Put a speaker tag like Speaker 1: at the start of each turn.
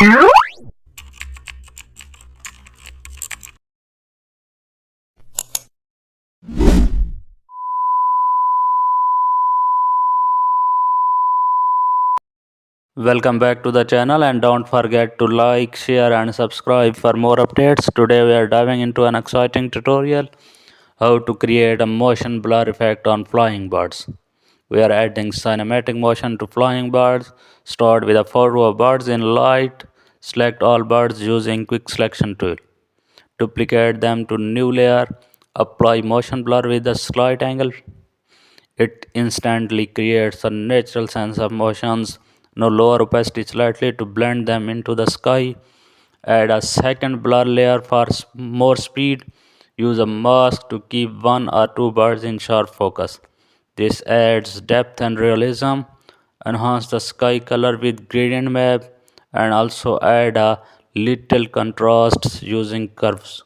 Speaker 1: Welcome back to the channel, and don't forget to like, share and subscribe for more updates. Today we are diving into an exciting tutorial how to create a motion blur effect on flying birds. We are adding cinematic motion to flying birds. Start with a photo of birds in light. Select all birds using quick selection tool. Duplicate them to new layer. Apply motion blur with a slight angle. It instantly creates a natural sense of motions. Now lower opacity slightly to blend them into the sky. Add a second blur layer for more speed. Use a mask to keep one or two birds in sharp focus. This adds depth and realism. Enhance the sky color with gradient map and also add a little contrast using curves.